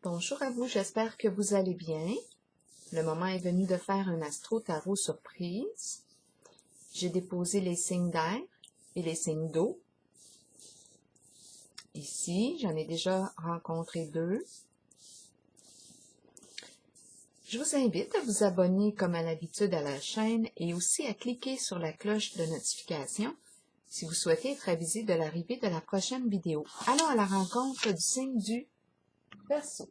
Bonjour à vous, j'espère que vous allez bien. Le moment est venu de faire un astro-tarot surprise. J'ai déposé les signes d'air et les signes d'eau. Ici, j'en ai déjà rencontré 2. Je vous invite à vous abonner comme à l'habitude à la chaîne et aussi à cliquer sur la cloche de notification si vous souhaitez être avisé de l'arrivée de la prochaine vidéo. Allons à la rencontre du signe du Verseau.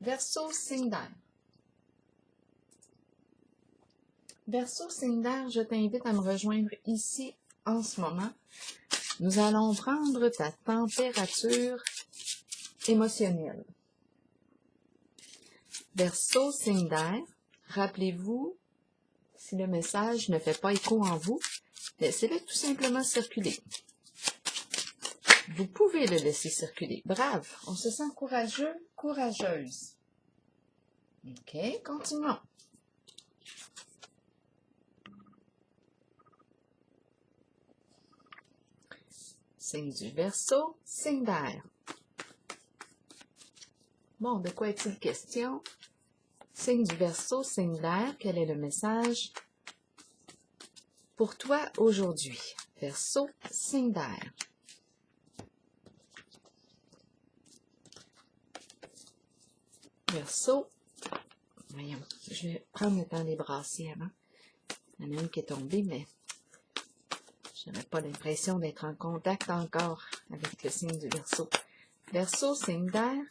Verseau, signe d'air. Verseau, signe d'air, je t'invite à me rejoindre ici en ce moment. Nous allons prendre ta température émotionnelle. Verseau, signe d'air, rappelez-vous, si le message ne fait pas écho en vous, laissez-le tout simplement circuler. Vous pouvez le laisser circuler. Brave, on se sent courageux, courageuse. OK, continuons. Signe du Verseau, signe d'air. Bon, de quoi est-il question? Signe du Verseau, signe d'air, quel est le message pour toi aujourd'hui? Verseau, signe d'air. Verseau, voyons, je vais prendre le temps de les brasser avant. Il y en a une qui est tombée, mais je n'avais pas l'impression d'être en contact encore avec le signe du Verseau. Verseau, signe d'air.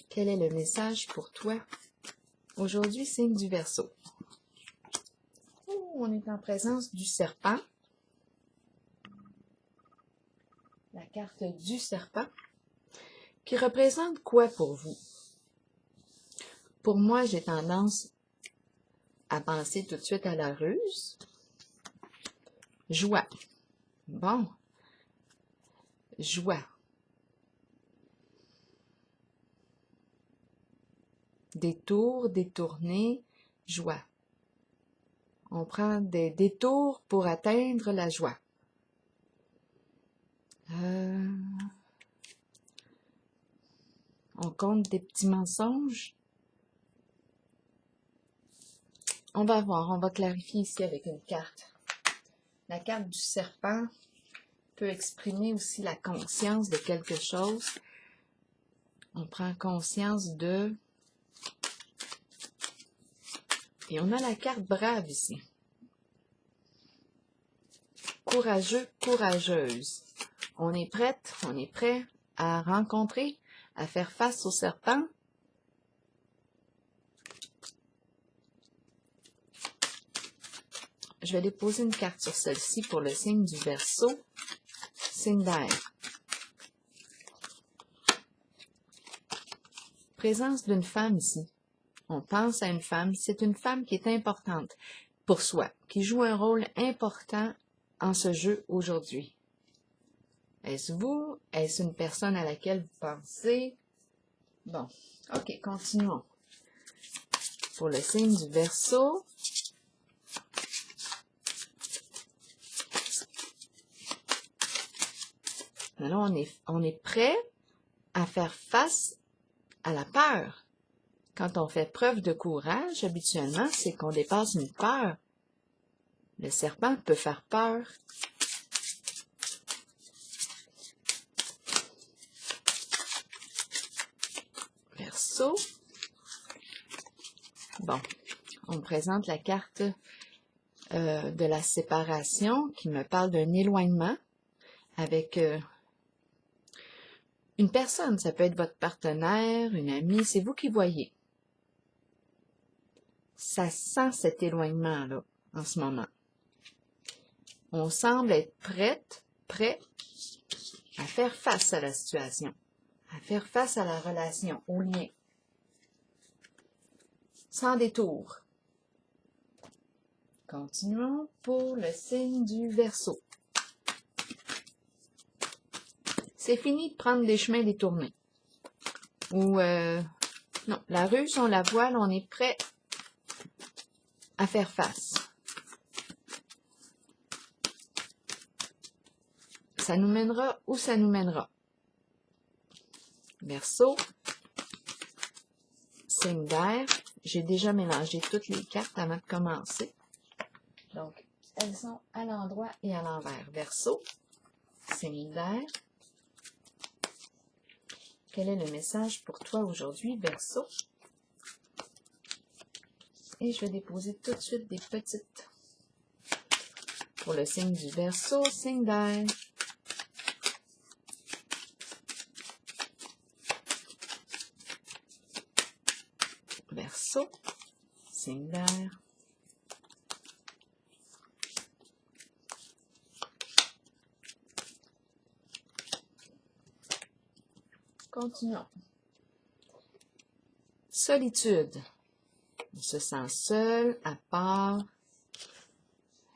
Quel est le message pour toi aujourd'hui, signe du Verseau? Oh, on est en présence du serpent. La carte du serpent, qui représente quoi pour vous? Pour moi, j'ai tendance à penser tout de suite à la ruse. Joie. Bon. Joie. Détour, détourner, joie. On prend des détours pour atteindre la joie. On compte des petits mensonges. On va voir, on va clarifier ici avec une carte. La carte du serpent peut exprimer aussi la conscience de quelque chose. On prend conscience de... Et on a la carte brave ici. Courageux, courageuse. On est prête, on est prêt à rencontrer, à faire face au serpent. Je vais aller poser une carte sur celle-ci pour le signe du Verseau, signe d'air. Présence d'une femme ici. On pense à une femme. C'est une femme qui est importante pour soi, qui joue un rôle important en ce jeu aujourd'hui. Est-ce vous? Est-ce une personne à laquelle vous pensez? Bon, ok, continuons. Pour le signe du Verseau, alors on est prêt à faire face à la peur. Quand on fait preuve de courage, habituellement, c'est qu'on dépasse une peur. Le serpent peut faire peur. Verseau. Bon, on présente la carte de la séparation qui me parle d'un éloignement avec une personne. Ça peut être votre partenaire, une amie, c'est vous qui voyez. Ça sent cet éloignement-là en ce moment. On semble être prêt à faire face à la situation, à faire face à la relation, au lien. Sans détour. Continuons pour le signe du Verseau. C'est fini de prendre des chemins détournés. Ou, non, la ruse, on la voit, là, on est prêt à faire face. ça nous mènera où ça nous mènera. Verseau, signe d'air. J'ai déjà mélangé toutes les cartes avant de commencer. Donc, elles sont à l'endroit et à l'envers. Verseau, signe d'air. Quel est le message pour toi aujourd'hui, Verseau? Et je vais déposer tout de suite des petites pour le signe du Verseau, signe d'air. Verseau, signe d'air. Continuons. Solitude. On se sent seul, à part.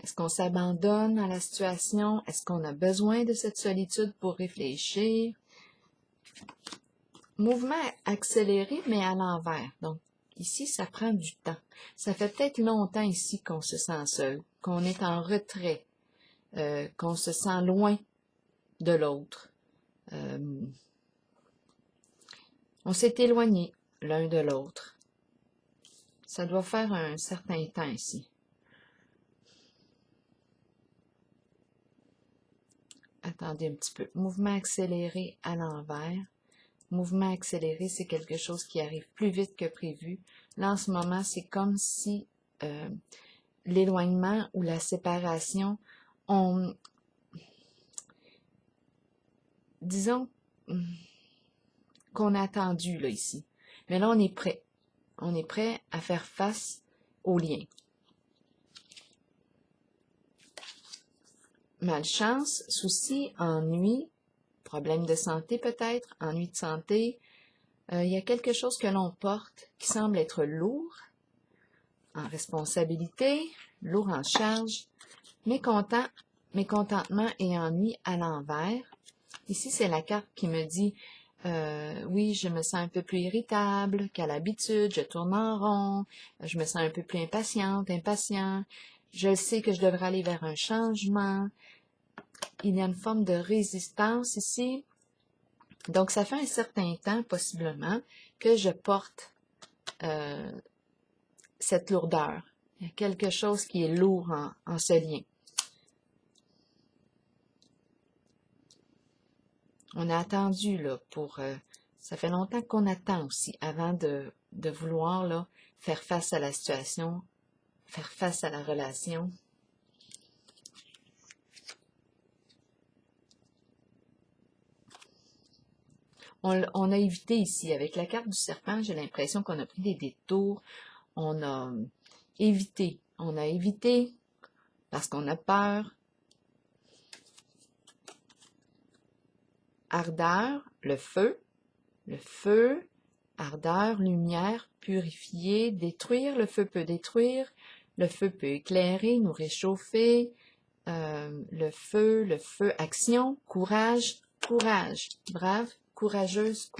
Est-ce qu'on s'abandonne à la situation? Est-ce qu'on a besoin de cette solitude pour réfléchir? Mouvement accéléré, mais à l'envers. Donc, ici, ça prend du temps. Ça fait peut-être longtemps ici qu'on se sent seul, qu'on est en retrait, qu'on se sent loin de l'autre. On s'est éloigné l'un de l'autre. Ça doit faire un certain temps ici. Attendez un petit peu. Mouvement accéléré à l'envers. Mouvement accéléré, c'est quelque chose qui arrive plus vite que prévu. Là, en ce moment, c'est comme si l'éloignement ou la séparation, disons qu'on a attendu là ici. Mais là, on est prêt. On est prêt à faire face au lien. Malchance, souci, ennui, problème de santé peut-être, ennui de santé. Il y a quelque chose que l'on porte qui semble être lourd en responsabilité, lourd en charge, mécontentement et ennui à l'envers. Ici, c'est la carte qui me dit oui, je me sens un peu plus irritable qu'à l'habitude, je tourne en rond, je me sens un peu plus impatient. Je sais que je devrais aller vers un changement. Il y a une forme de résistance ici. Donc, ça fait un certain temps, possiblement, que je porte cette lourdeur. Il y a quelque chose qui est lourd en ce lien. On a attendu, là, ça fait longtemps qu'on attend aussi, avant de vouloir, là, faire face à la situation, faire face à la relation. On a évité ici, avec la carte du serpent, j'ai l'impression qu'on a pris des détours. On a évité parce qu'on a peur. Ardeur, le feu, ardeur, lumière, purifier, détruire. Le feu peut détruire, le feu peut éclairer, nous réchauffer. Le feu, action, courage, brave, courageuse,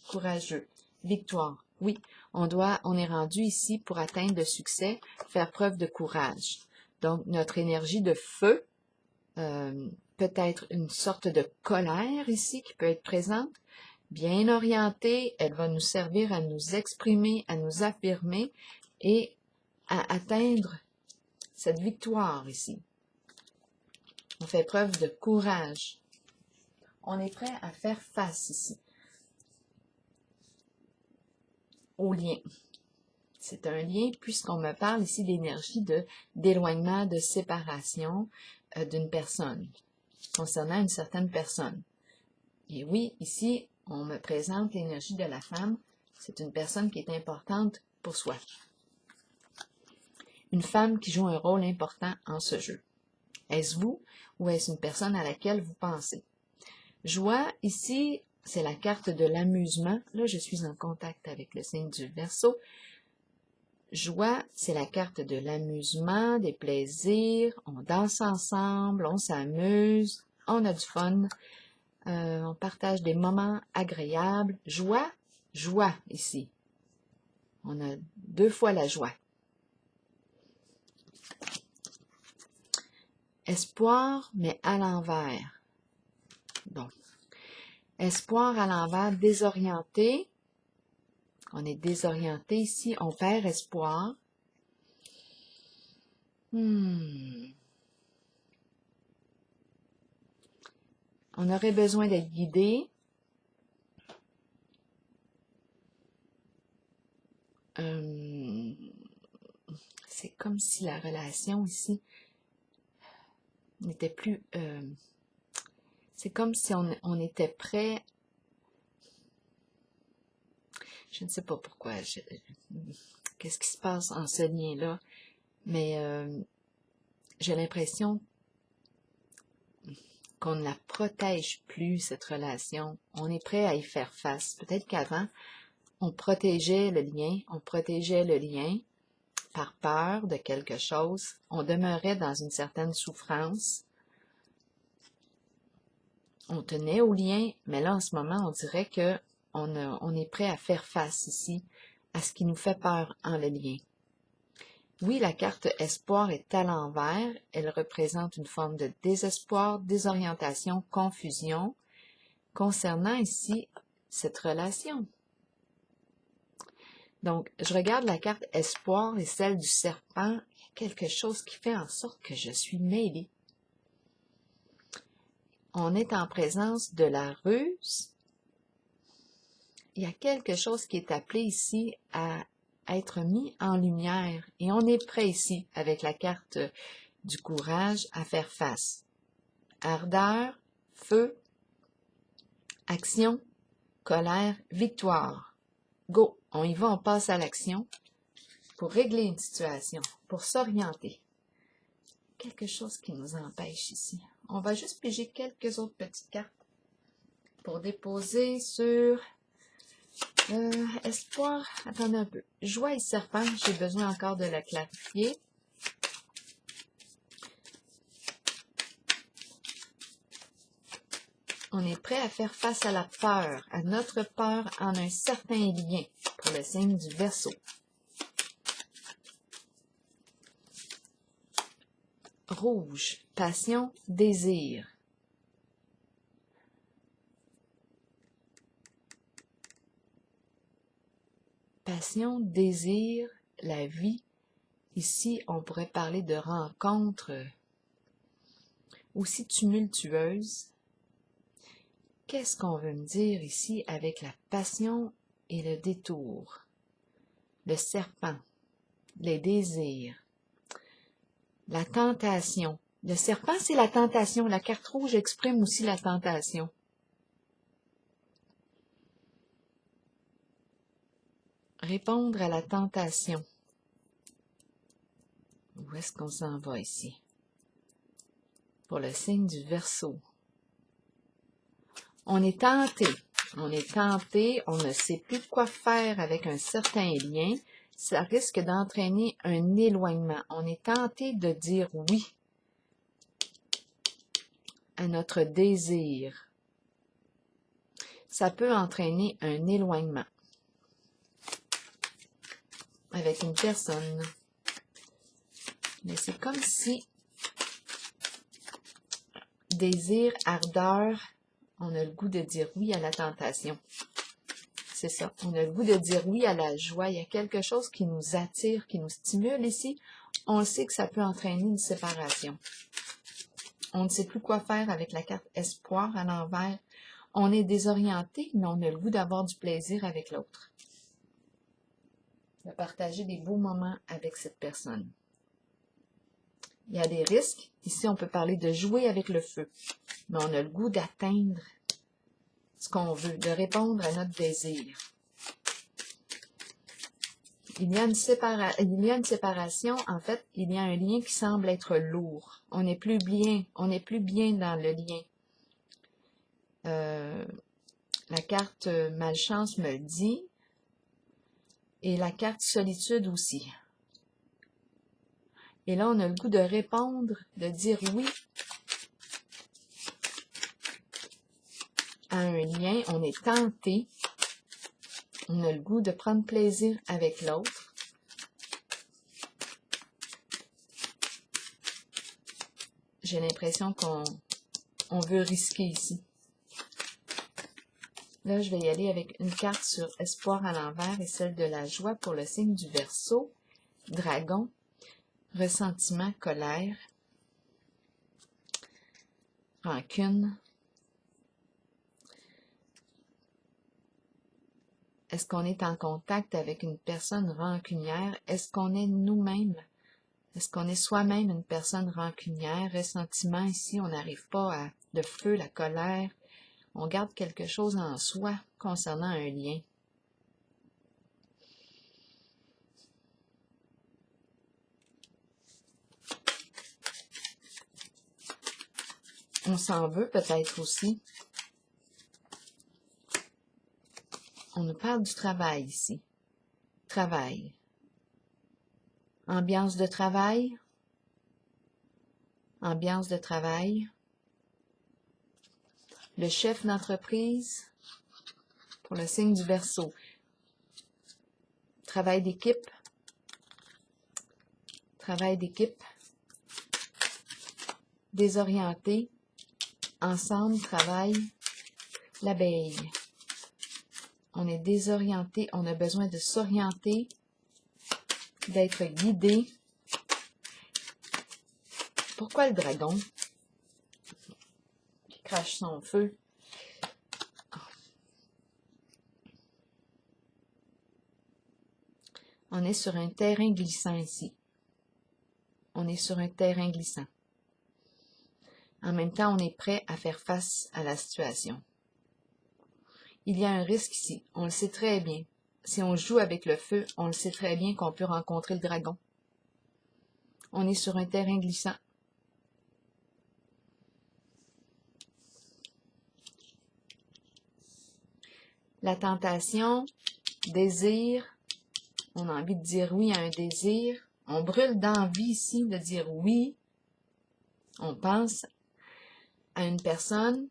courageux, victoire. Oui, on est rendu ici pour atteindre le succès, faire preuve de courage. Donc, notre énergie de feu, peut-être une sorte de colère ici qui peut être présente, bien orientée, elle va nous servir à nous exprimer, à nous affirmer et à atteindre cette victoire ici. On fait preuve de courage. On est prêt à faire face ici au lien. C'est un lien puisqu'on me parle ici d'énergie d'éloignement, de séparation d'une personne, concernant une certaine personne. Et oui, ici, on me présente l'énergie de la femme. C'est une personne qui est importante pour soi. Une femme qui joue un rôle important en ce jeu. Est-ce vous ou est-ce une personne à laquelle vous pensez? Joie, ici, c'est la carte de l'amusement. Là, je suis en contact avec le signe du Verseau. Joie, c'est la carte de l'amusement, des plaisirs. On danse ensemble, on s'amuse, on a du fun. On partage des moments agréables. Joie, ici. On a 2 fois la joie. Espoir, mais à l'envers. Bon. Espoir à l'envers, désorienté. On est désorienté ici, on perd espoir. On aurait besoin d'être guidé. C'est comme si la relation ici n'était plus... c'est comme si on était prêt... Je ne sais pas pourquoi. Qu'est-ce qui se passe en ce lien-là? Mais j'ai l'impression qu'on ne la protège plus, cette relation. On est prêt à y faire face. Peut-être qu'avant, on protégeait le lien par peur de quelque chose. On demeurait dans une certaine souffrance. On tenait au lien, mais là, en ce moment, on dirait que on est prêt à faire face ici à ce qui nous fait peur en le lien. Oui, la carte espoir est à l'envers. Elle représente une forme de désespoir, désorientation, confusion concernant ici cette relation. Donc, je regarde la carte espoir et celle du serpent. Il y a quelque chose qui fait en sorte que je suis mêlée. On est en présence de la ruse. Il y a quelque chose qui est appelé ici à être mis en lumière. Et on est prêt ici, avec la carte du courage, à faire face. Ardeur, feu, action, colère, victoire. Go! On y va, on passe à l'action pour régler une situation, pour s'orienter. Quelque chose qui nous empêche ici. On va juste piger quelques autres petites cartes pour déposer sur espoir. Attendez un peu. Joie et serpent, j'ai besoin encore de la clarifier. On est prêt à faire face à la peur, à notre peur en un certain lien pour le signe du Verseau. Rouge, passion, désir. Passion, désir, la vie. Ici, on pourrait parler de rencontres aussi tumultueuses. Qu'est-ce qu'on veut me dire ici avec la passion et le détour? Le serpent, les désirs, la tentation. Le serpent, c'est la tentation. La carte rouge exprime aussi la tentation. Répondre à la tentation. Où est-ce qu'on s'en va ici? Pour le signe du Verseau. On est tenté, on ne sait plus quoi faire avec un certain lien, ça risque d'entraîner un éloignement. On est tenté de dire oui à notre désir. Ça peut entraîner un éloignement avec une personne. Mais c'est comme si désir, ardeur, on a le goût de dire oui à la tentation. C'est ça. On a le goût de dire oui à la joie. Il y a quelque chose qui nous attire, qui nous stimule ici. On sait que ça peut entraîner une séparation. On ne sait plus quoi faire avec la carte espoir à l'envers. On est désorienté, mais on a le goût d'avoir du plaisir avec l'autre. De partager des beaux moments avec cette personne. Il y a des risques. Ici, on peut parler de jouer avec le feu. Mais on a le goût d'atteindre ce qu'on veut, de répondre à notre désir. Il y a une séparation, en fait, il y a un lien qui semble être lourd. On n'est plus bien dans le lien. La carte malchance me le dit, et la carte solitude aussi. Et là, on a le goût de répondre, de dire oui à un lien, on est tenté, on a le goût de prendre plaisir avec l'autre. J'ai l'impression qu'on veut risquer ici. Là, je vais y aller avec une carte sur espoir à l'envers et celle de la joie pour le signe du Verseau. Dragon, ressentiment, colère, rancune. Est-ce qu'on est en contact avec une personne rancunière? Est-ce qu'on est nous-mêmes? Est-ce qu'on est soi-même une personne rancunière? Ressentiment, ici, on n'arrive pas à le feu, la colère. On garde quelque chose en soi concernant un lien. On s'en veut peut-être aussi. On nous parle du travail ici. Travail. Ambiance de travail. Ambiance de travail. Le chef d'entreprise pour le signe du Verseau. Travail d'équipe. Travail d'équipe. Désorienté. Ensemble, travail. L'abeille. On est désorienté, on a besoin de s'orienter, d'être guidé. Pourquoi le dragon qui crache son feu? On est sur un terrain glissant ici. On est sur un terrain glissant. En même temps, on est prêt à faire face à la situation. Il y a un risque ici, on le sait très bien. Si on joue avec le feu, on le sait très bien qu'on peut rencontrer le dragon. On est sur un terrain glissant. La tentation, désir, on a envie de dire oui à un désir. On brûle d'envie ici de dire oui. On pense à une personne.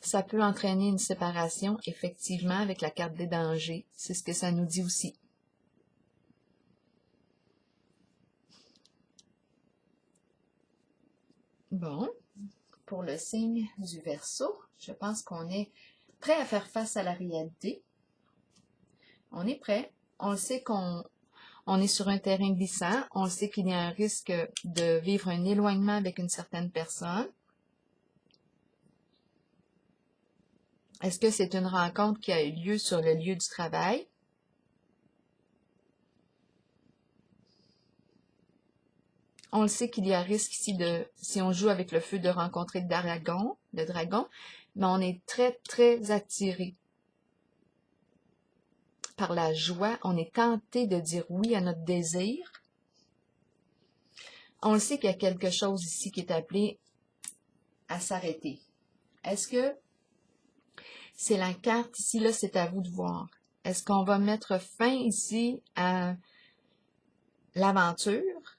Ça peut entraîner une séparation, effectivement, avec la carte des dangers. C'est ce que ça nous dit aussi. Bon, pour le signe du Verseau, je pense qu'on est prêt à faire face à la réalité. On est prêt. On le sait qu'on est sur un terrain glissant. On le sait qu'il y a un risque de vivre un éloignement avec une certaine personne. Est-ce que c'est une rencontre qui a eu lieu sur le lieu du travail? On le sait qu'il y a risque ici si on joue avec le feu, de rencontrer le dragon, mais on est très, très attiré par la joie. On est tenté de dire oui à notre désir. On le sait qu'il y a quelque chose ici qui est appelé à s'arrêter. Est-ce que c'est la carte ici, là, c'est à vous de voir. Est-ce qu'on va mettre fin ici à l'aventure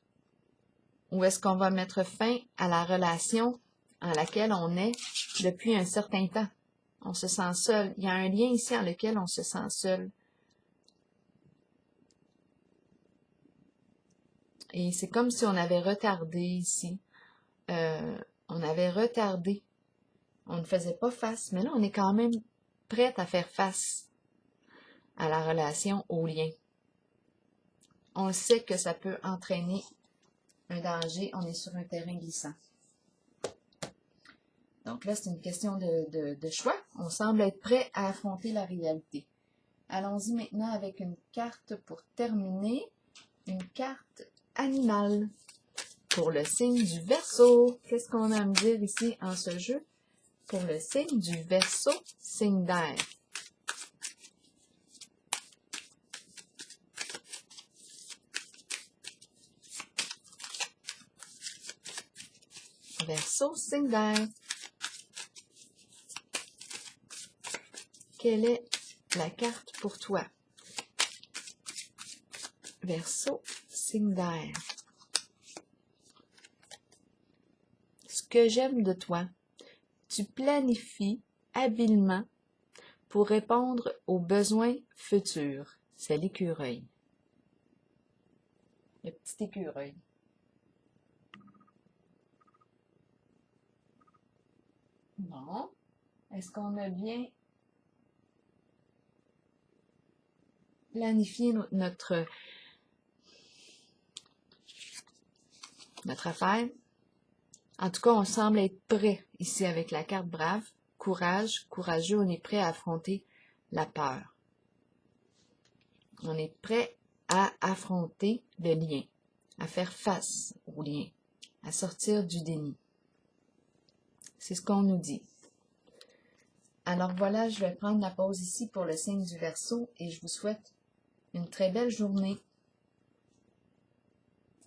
ou est-ce qu'on va mettre fin à la relation en laquelle on est depuis un certain temps? On se sent seul. Il y a un lien ici en lequel on se sent seul. Et c'est comme si on avait retardé ici. On avait retardé. On ne faisait pas face, mais là, on est quand même prête à faire face à la relation, au lien. On sait que ça peut entraîner un danger. On est sur un terrain glissant. Donc là, c'est une question de choix. On semble être prêt à affronter la réalité. Allons-y maintenant avec une carte pour terminer. Une carte animale pour le signe du Verseau. Qu'est-ce qu'on a à me dire ici en ce jeu? Pour le signe du Verseau, signe d'air. Verseau, signe d'air. Quelle est la carte pour toi? Verseau, signe d'air. Ce que j'aime de toi, tu planifies habilement pour répondre aux besoins futurs. C'est l'écureuil. Le petit écureuil. Bon. Est-ce qu'on a bien planifié notre affaire? En tout cas, on semble être prêt ici avec la carte brave. Courage, courageux, on est prêt à affronter la peur. On est prêt à affronter le lien, à faire face au lien, à sortir du déni. C'est ce qu'on nous dit. Alors voilà, je vais prendre la pause ici pour le signe du Verseau et je vous souhaite une très belle journée.